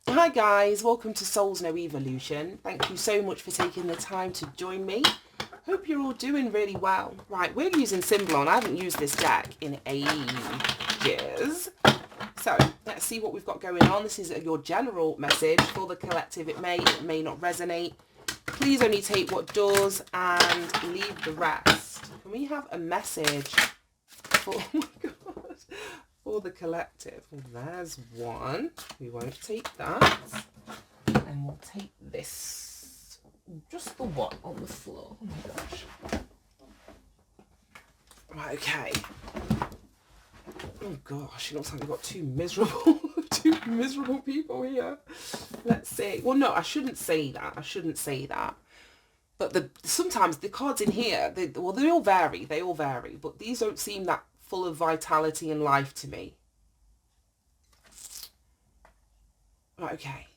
Hi guys, welcome to Souls No Evolution. Thank you so much for taking the time to join me. Hope you're all doing really well. Right, we're using Symbolon. I haven't used this deck in ages. So let's see what we've got going on. This is your general message for the collective. It may not resonate. Please only take what does and leave the rest. Can we have a message for, oh my God, for the collective? Well, there's one. We won't take that. And we'll take this. Just the one on the floor. Oh my gosh. Right, okay. Oh gosh, it looks like we've got two miserable people here. Let's see. Well, no, I shouldn't say that. But sometimes the cards in here, they all vary. But these don't seem that full of vitality and life to me. Right, okay.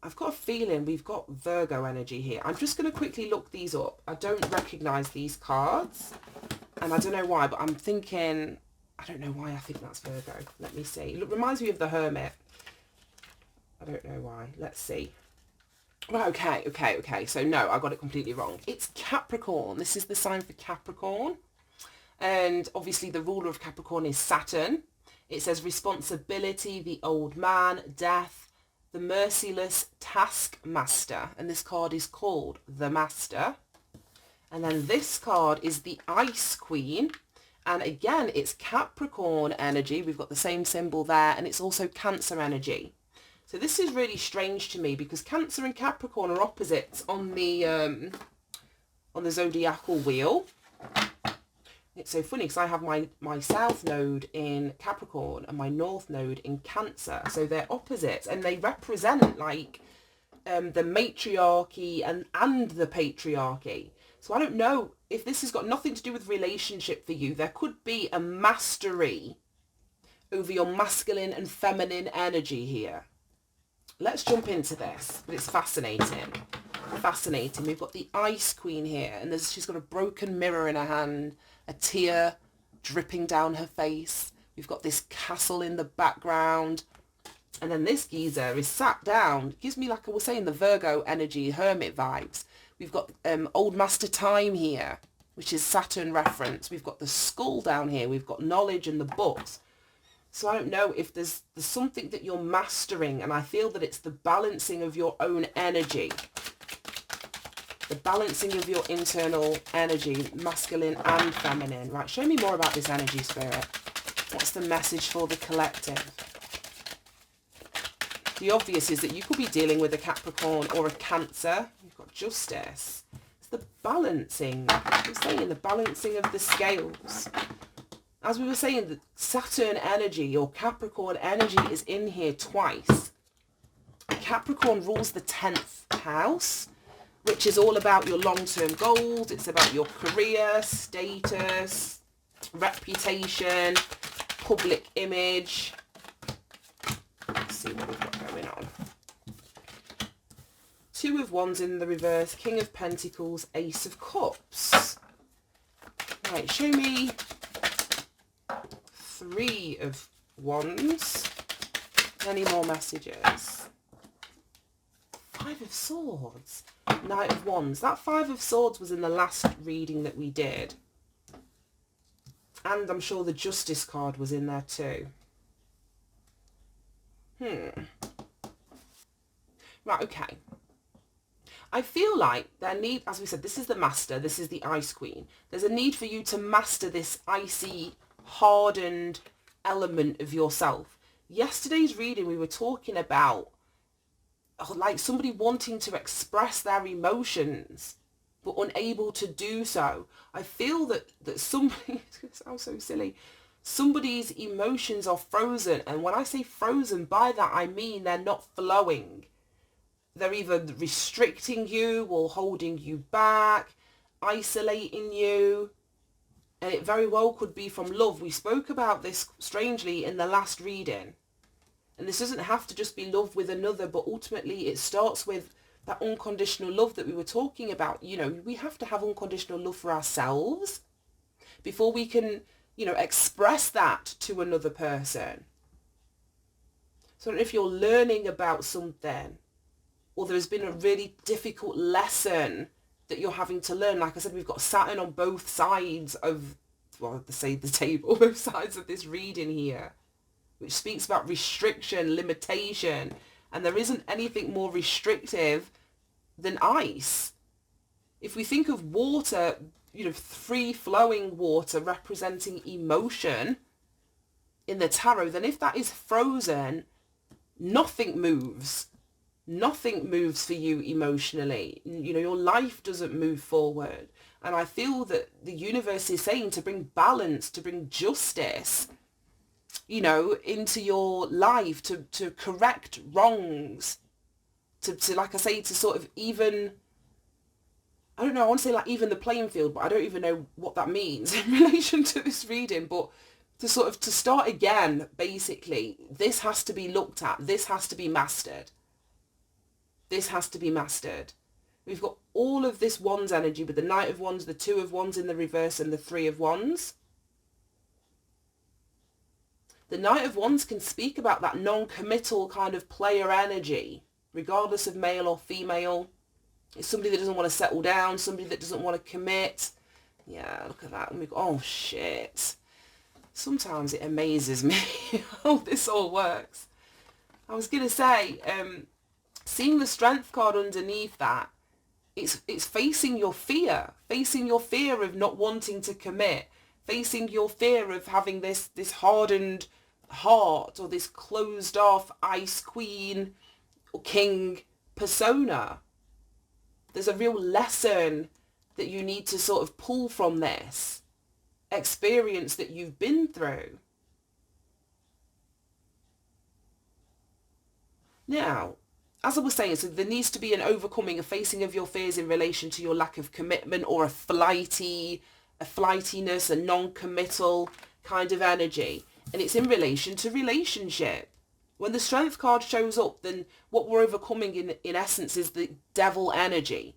I've got a feeling we've got Virgo energy here. I'm just going to quickly look these up. I don't recognise these cards. And I don't know why, but I'm thinking... I don't know why I think that's Virgo. Let me see. Look, reminds me of the Hermit. I don't know why. Let's see. Right, okay. So no, I got it completely wrong. It's Capricorn. This is the sign for Capricorn. And obviously the ruler of Capricorn is Saturn. It says responsibility, the old man, death, the merciless taskmaster. And this card is called the Master. And then this card is the Ice Queen. And again, it's Capricorn energy. We've got the same symbol there. And it's also Cancer energy. So this is really strange to me because Cancer and Capricorn are opposites on the zodiacal wheel. It's so funny because I have my south node in Capricorn and my north node in Cancer. So they're opposites and they represent like the matriarchy and the patriarchy. So I don't know if this has got nothing to do with relationship for you. There could be a mastery over your masculine and feminine energy here. Let's jump into this. But it's fascinating. Fascinating. We've got the Ice Queen here and she's got a broken mirror in her hand, a tear dripping down her face. We've got this castle in the background. And then this geezer is sat down. It gives me, like I was saying, the Virgo energy, hermit vibes. We've got Old Master Time here, which is Saturn reference. We've got the skull down here. We've got knowledge and the books. So I don't know if there's something that you're mastering, and I feel that it's the balancing of your own energy. The balancing of your internal energy, masculine and feminine. Right, show me more about this energy, Spirit. What's the message for the collective? The obvious is that you could be dealing with a Capricorn or a Cancer. You've got Justice. It's the balancing. I'm saying the balancing of the scales. As we were saying, the Saturn energy or Capricorn energy is in here twice. Capricorn rules the 10th house, which is all about your long-term goals. It's about your career, status, reputation, public image. Let's see what we've got going on. Two of Wands in the reverse, King of Pentacles, Ace of Cups. Right, show me Three of Wands. Any more messages? Five of Swords. Knight of Wands. That Five of Swords was in the last reading that we did. And I'm sure the Justice card was in there too. Right, okay. I feel like there need, as we said, this is the Master, this is the Ice Queen. There's a need for you to master this icy, hardened element of yourself. Yesterday's reading, we were talking about like somebody wanting to express their emotions but unable to do so. I feel that somebody, it sounds so silly, somebody's emotions are frozen, and when I say frozen, by that I mean they're not flowing. They're either restricting you or holding you back, isolating you, and it very well could be from love. We spoke about this strangely in the last reading, and this doesn't have to just be love with another, but ultimately it starts with that unconditional love that we were talking about. You know, we have to have unconditional love for ourselves before we can, you know, express that to another person. So I don't know if you're learning about something, or there's been a really difficult lesson that you're having to learn. Like I said, we've got Saturn on both sides of, well, say the table, both sides of this reading here, which speaks about restriction, limitation, and there isn't anything more restrictive than ice. If we think of water, free-flowing water representing emotion in the tarot, then if that is frozen, nothing moves. Nothing moves for you emotionally. Your life doesn't move forward. And I feel that the universe is saying to bring balance, to bring justice, into your life, to correct wrongs, to like I say, to sort of even, I don't know, I want to say like even the playing field, but I don't even know what that means in relation to this reading, but to sort of, to start again, basically, this has to be looked at, this has to be mastered. This has to be mastered. We've got all of this Wands energy with the Knight of Wands, the Two of Wands in the reverse, and the Three of Wands. The Knight of Wands can speak about that non-committal kind of player energy, regardless of male or female. It's somebody that doesn't want to settle down, somebody that doesn't want to commit. Yeah, look at that. And we go, oh shit. Sometimes it amazes me how this all works. I was going to say, seeing the Strength card underneath that, it's facing your fear of not wanting to commit, facing your fear of having this hardened heart, or this closed off ice queen or king persona. There's a real lesson that you need to sort of pull from this experience that you've been through. Now, as I was saying, so there needs to be an overcoming, a facing of your fears in relation to your lack of commitment, or a flightiness, a non-committal kind of energy. And it's in relation to relationship. When the Strength card shows up, then what we're overcoming in essence is the devil energy.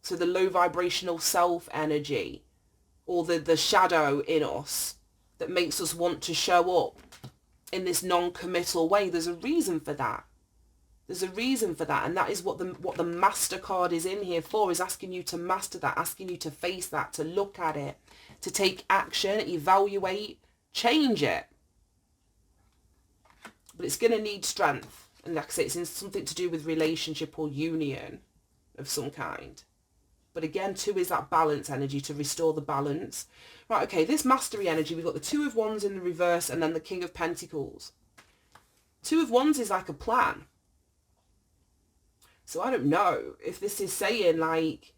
So the low vibrational self energy, or the shadow in us that makes us want to show up in this non-committal way. There's a reason for that. There's a reason for that, and that is what the Master card is in here for, is asking you to master that, asking you to face that, to look at it, to take action, evaluate, change it. But it's going to need strength, and like I say, it's in something to do with relationship or union of some kind. But again, 2 is that balance energy, to restore the balance. Right, okay, this mastery energy, we've got the Two of Wands in the reverse, and then the King of Pentacles. Two of Wands is like a plan. So I don't know if this is saying, like,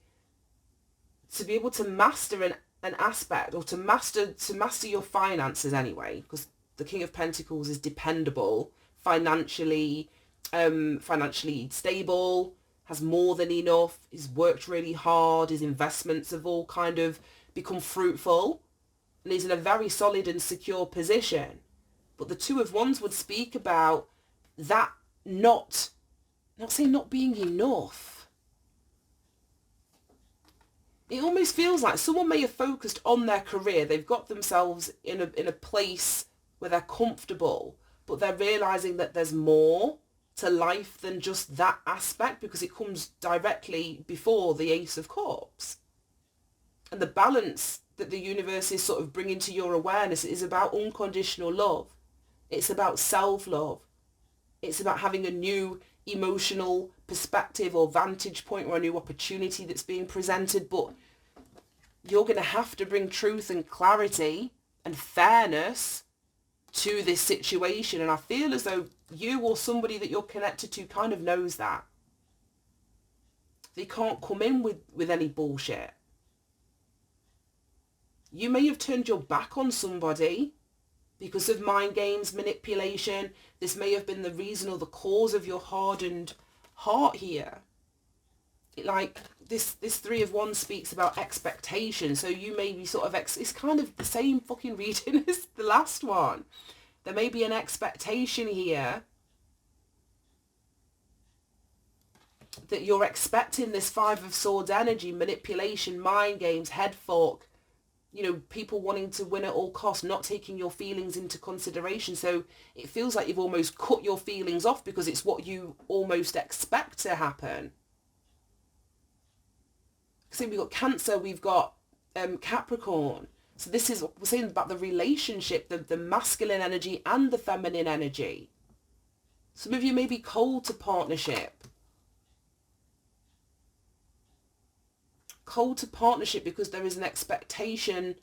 to be able to master an aspect, or to master your finances anyway, because the King of Pentacles is dependable, financially stable, has more than enough, he's worked really hard, his investments have all kind of become fruitful, and he's in a very solid and secure position. But the Two of Wands would speak about that not being enough. It almost feels like someone may have focused on their career. They've got themselves in a place where they're comfortable, but they're realizing that there's more to life than just that aspect, because it comes directly before the Ace of Cups. And the balance that the universe is sort of bringing to your awareness is about unconditional love. It's about self-love. It's about having a new emotional perspective or vantage point, or a new opportunity that's being presented. But you're going to have to bring truth and clarity and fairness to this situation. And I feel as though you, or somebody that you're connected to, kind of knows that. They can't come in with any bullshit. You may have turned your back on somebody because of mind games, manipulation. This may have been the reason or the cause of your hardened heart here. This Three of Wands speaks about expectation. So you may be sort of, it's kind of the same fucking reading as the last one. There may be an expectation here that you're expecting this Five of Swords energy, manipulation, mind games, head fuck, you know, people wanting to win at all costs, not taking your feelings into consideration. So it feels like you've almost cut your feelings off because it's what you almost expect to happen. So we've got Cancer, we've got Capricorn. So this is what we're saying about the relationship, the masculine energy and the feminine energy. Some of you may be cold to partnership. Cold to partnership because there is an expectation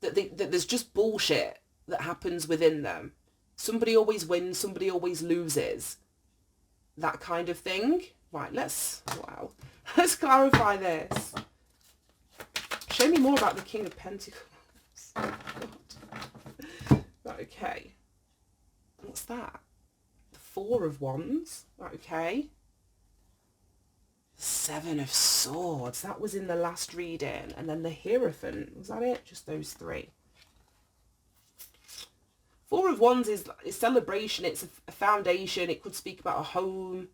that there's just bullshit that happens within them. Somebody always wins, somebody always loses. That kind of thing. Right, let's clarify this. Show me more about the King of Pentacles. Oh, God. Right, okay. What's that? The Four of Wands. Right, okay. The Seven of Swords. That was in the last reading. And then the Hierophant. Was that it? Just those three. Four of Wands is celebration. It's a foundation. It could speak about a home,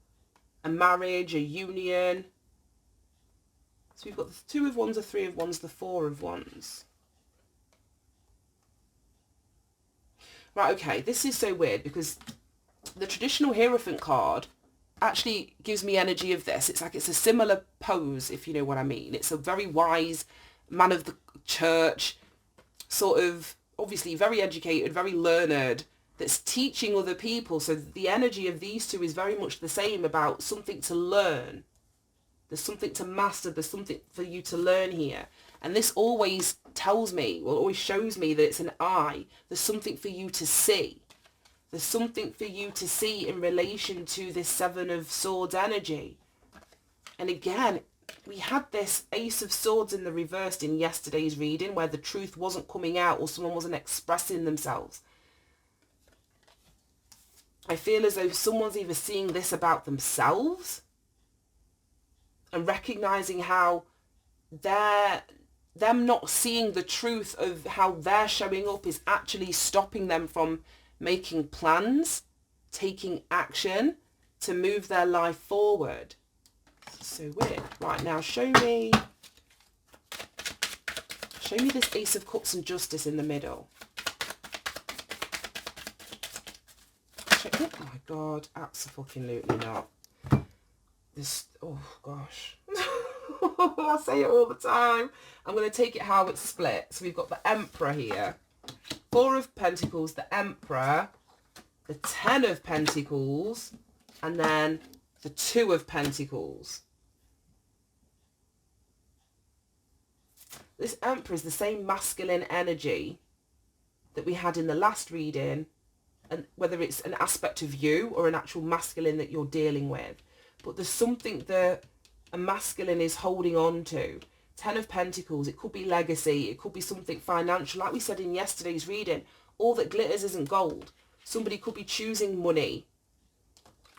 a marriage, a union. So we've got the Two of Wands, the Three of Wands, the Four of Wands. Right, okay, this is so weird because the traditional Hierophant card actually gives me energy of this. It's like it's a similar pose, if you know what I mean. It's a very wise man of the church, sort of, obviously very educated, very learned, that's teaching other people. So the energy of these two is very much the same, about something to learn. There's something to master. There's something for you to learn here. And this always tells me, well, always shows me that it's an eye. There's something for you to see. There's something for you to see in relation to this Seven of Swords energy. And again, we had this Ace of Swords in the reversed in yesterday's reading, where the truth wasn't coming out or someone wasn't expressing themselves. I feel as though someone's either seeing this about themselves and recognizing how them not seeing the truth of how they're showing up is actually stopping them from making plans, taking action to move their life forward. So weird. Right, now show me this Ace of Cups and Justice in the middle. Oh my God, absolutely not. This, oh gosh. I say it all the time. I'm going to take it how it's split. So we've got the Emperor here. Four of Pentacles, the Emperor, the Ten of Pentacles, and then the Two of Pentacles. This Emperor is the same masculine energy that we had in the last reading, and whether it's an aspect of you or an actual masculine that you're dealing with. But there's something that a masculine is holding on to. Ten of Pentacles, it could be legacy, it could be something financial. Like we said in yesterday's reading, all that glitters isn't gold. Somebody could be choosing money,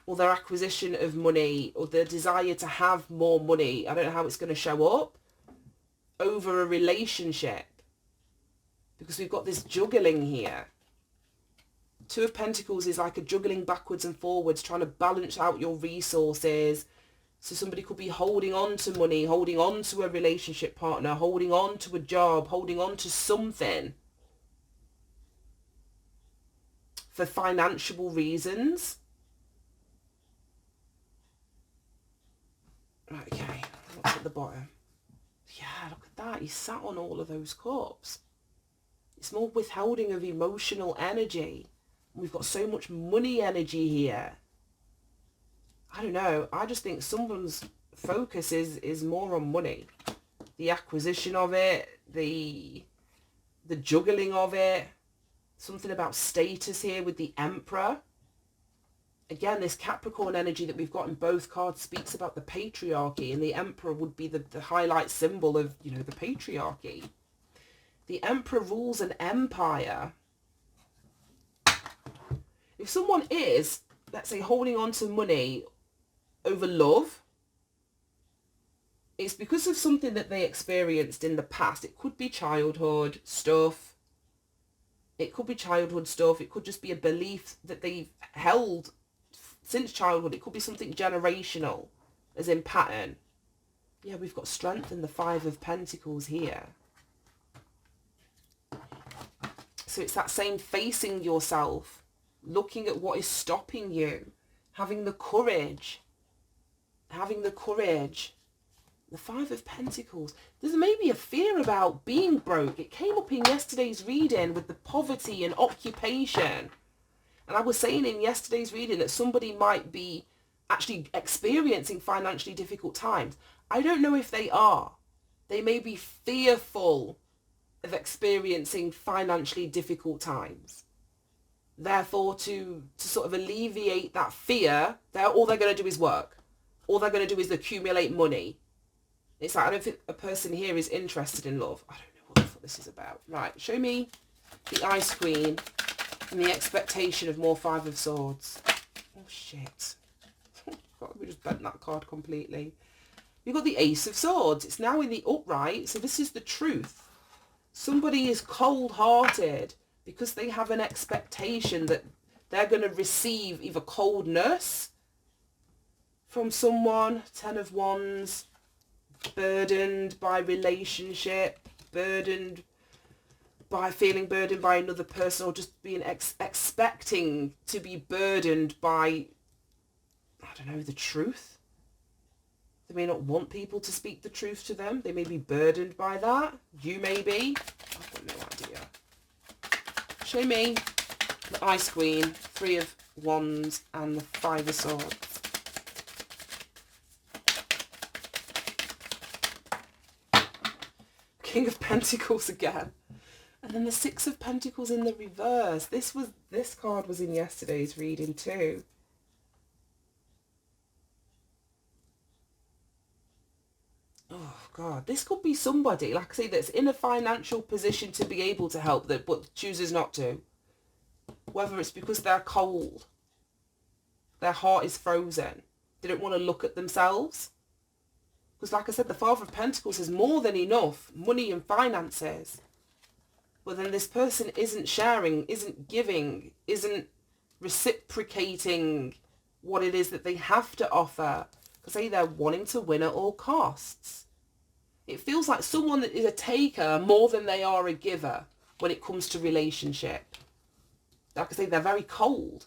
or their acquisition of money, or their desire to have more money. I don't know how it's going to show up, over a relationship, because we've got this juggling here. Two of Pentacles is like a juggling backwards and forwards, trying to balance out your resources. So somebody could be holding on to money, holding on to a relationship partner, holding on to a job, holding on to something for financial reasons. Right, okay, what's at the bottom? Yeah, look at that. He's sat on all of those cups. It's more withholding of emotional energy. We've got so much money energy here. I don't know. I just think someone's focus is more on money. The acquisition of it, the juggling of it. Something about status here with the Emperor. Again, this Capricorn energy that we've got in both cards speaks about the patriarchy, and the Emperor would be the highlight symbol of, you know, the patriarchy. The Emperor rules an empire. If someone is, let's say, holding on to money over love, it's because of something that they experienced in the past. It could be childhood stuff. It could be childhood stuff. It could just be a belief that they've held since childhood. It could be something generational, as in pattern. Yeah, we've got strength in the Five of Pentacles here. So it's that same facing yourself, looking at what is stopping you, having the courage. The Five of Pentacles. There's maybe a fear about being broke. It came up in yesterday's reading with the poverty and occupation. And I was saying in yesterday's reading that somebody might be actually experiencing financially difficult times. I don't know if they are. They may be fearful of experiencing financially difficult times. Therefore, to sort of alleviate that fear, all they're going to do is work. All they're going to do is accumulate money. It's like, I don't think a person here is interested in love. I don't know what the fuck this is about. Right, show me the Ice Queen and the expectation of more Five of Swords. Oh, shit. God, we just bent that card completely. You've got the Ace of Swords. It's now in the upright, so this is the truth. Somebody is cold-hearted because they have an expectation that they're going to receive either coldness from someone, Ten of Wands, burdened by relationship, burdened by feeling burdened by another person, or just being expecting to be burdened by, I don't know, the truth. They may not want people to speak the truth to them. They may be burdened by that. You may be. I've got no idea. Show me the Ice Queen, Three of Wands, and the Five of Swords. King of Pentacles again. And then the Six of Pentacles in the reverse. This card was in yesterday's reading too. Oh God, this could be somebody, like I say, that's in a financial position to be able to help them, but chooses not to. Whether it's because they're cold, their heart is frozen, they don't want to look at themselves. Because like I said, the Father of Pentacles has more than enough money and finances. But then this person isn't sharing, isn't giving, isn't reciprocating what it is that they have to offer. Because they're wanting to win at all costs. It feels like someone that is a taker more than they are a giver when it comes to relationship. Like I say, they're very cold.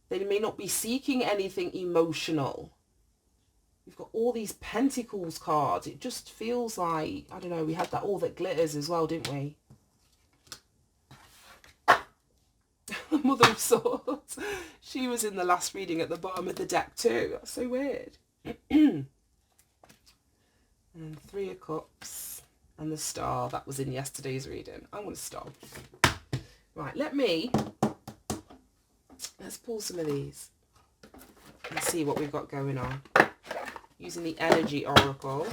They may not be seeking anything emotional. We've got all these Pentacles cards. It just feels like, I don't know, we had that All That Glitters as well, didn't we? Mother of Swords. She was in the last reading at the bottom of the deck too. That's so weird. And Three of Cups and the Star. That was in yesterday's reading. I want to stop. Right, let's pull some of these and see what we've got going on. Using the Energy Oracle.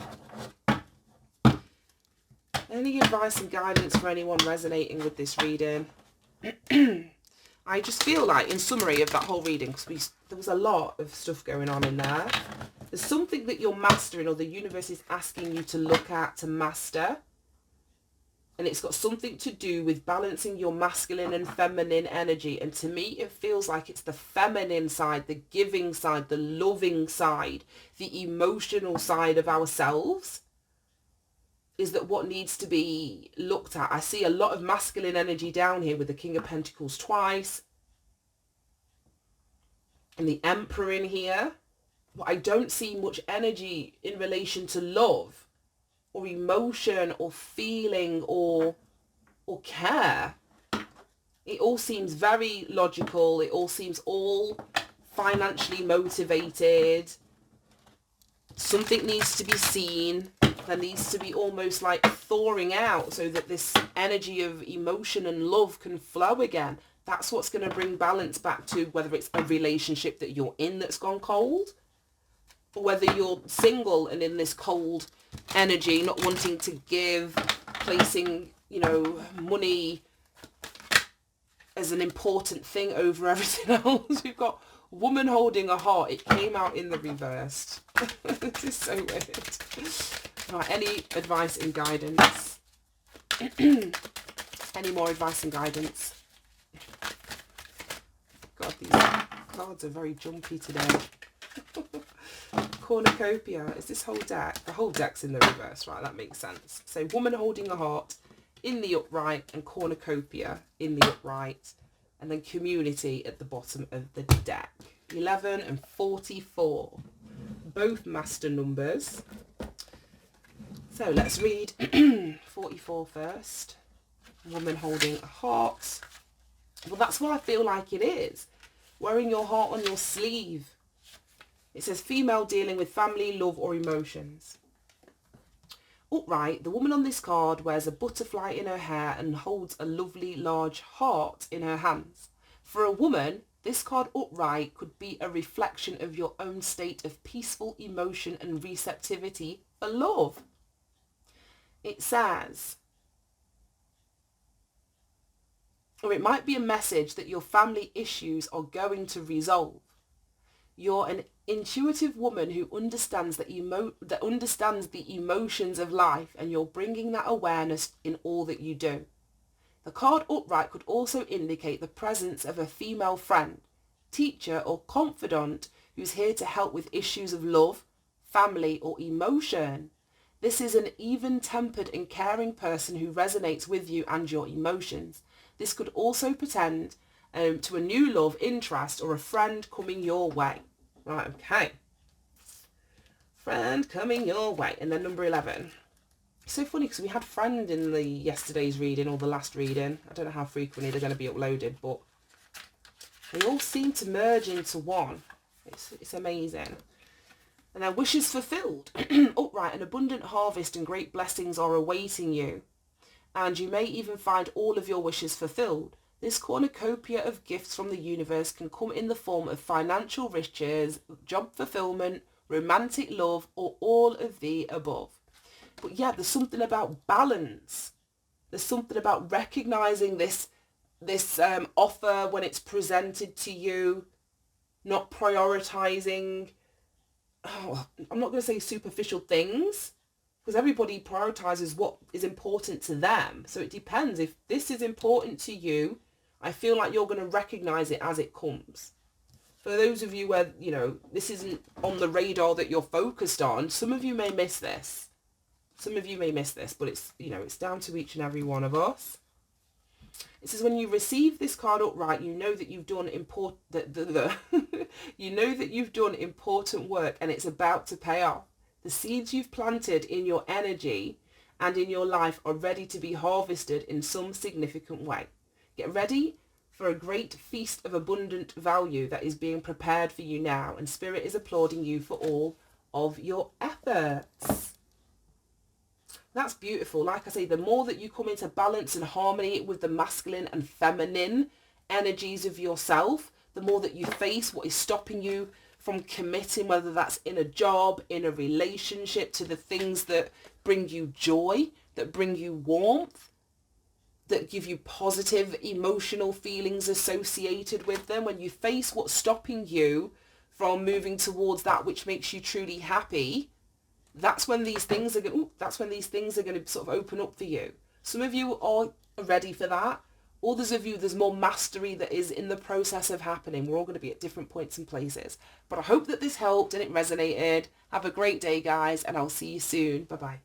Any advice and guidance for anyone resonating with this reading? I just feel like, in summary of that whole reading, because there was a lot of stuff going on in there. There's something that you're mastering, or the universe is asking you to look at, to master. And it's got something to do with balancing your masculine and feminine energy. And to me, it feels like it's the feminine side, the giving side, the loving side, the emotional side of ourselves. Is that what needs to be looked at? I see a lot of masculine energy down here with the King of Pentacles twice. And the Emperor in here. But I don't see much energy in relation to love or emotion or feeling or care. It all seems very logical. It all seems all financially motivated. Something needs to be seen. There needs to be almost like thawing out so that this energy of emotion and love can flow again. That's what's going to bring balance back to whether it's a relationship that you're in that's gone cold, or whether you're single and in this cold energy, not wanting to give, placing, money as an important thing over everything else. We've got woman holding a heart. It came out in the reversed. This is so weird. Right, any advice and guidance? Any more advice and guidance? God, these cards are very jumpy today. Cornucopia. Is this whole deck? The whole deck's in the reverse, right? That makes sense. So, woman holding a heart, in the upright and cornucopia in the upright, and then community at the bottom of the deck. 11 and 44, both master numbers. So let's read 44 first. Woman holding a heart. Well, that's what I feel like it is. Wearing your heart on your sleeve. It says female dealing with family, love or emotions. Upright, the woman on this card wears a butterfly in her hair and holds a lovely large heart in her hands. For a woman, this card upright could be a reflection of your own state of peaceful emotion and receptivity for love. It says, or it might be a message that your family issues are going to resolve. You're an intuitive woman who understands that understands the emotions of life, and you're bringing that awareness in all that you do. The card upright could also indicate the presence of a female friend, teacher or confidant who's here to help with issues of love, family or emotion. This is an even-tempered and caring person who resonates with you and your emotions. This could also portend to a new love, interest or a friend coming your way. Right, okay. Friend coming your way. And then number 11. It's so funny because we had friend in the yesterday's reading or the last reading. I don't know how frequently they're going to be uploaded, but they all seem to merge into one. It's amazing. And then wishes fulfilled. Upright, an abundant harvest and great blessings are awaiting you. And you may even find all of your wishes fulfilled. This cornucopia of gifts from the universe can come in the form of financial riches, job fulfillment, romantic love, or all of the above. But yeah, there's something about balance. There's something about recognizing this offer when it's presented to you, not prioritizing, I'm not going to say superficial things, because everybody prioritizes what is important to them. So it depends. If this is important to you, I feel like you're going to recognize it as it comes. For those of you where, this isn't on the radar that you're focused on, some of you may miss this. Some of you may miss this, but it's, it's down to each and every one of us. It says when you receive this card upright, you know that you've done you know that you've done important work and it's about to pay off. The seeds you've planted in your energy and in your life are ready to be harvested in some significant way. Get ready for a great feast of abundant value that is being prepared for you now, and Spirit is applauding you for all of your efforts. That's beautiful. Like I say, the more that you come into balance and harmony with the masculine and feminine energies of yourself, the more that you face what is stopping you from committing, whether that's in a job, in a relationship, to the things that bring you joy, that bring you warmth, that give you positive emotional feelings associated with them. When you face what's stopping you from moving towards that which makes you truly happy, that's when these things are going to sort of open up for you. Some of you are ready for that. Others of you, there's more mastery that is in the process of happening. We're all going to be at different points and places. But I hope that this helped and it resonated. Have a great day, guys, and I'll see you soon. Bye-bye.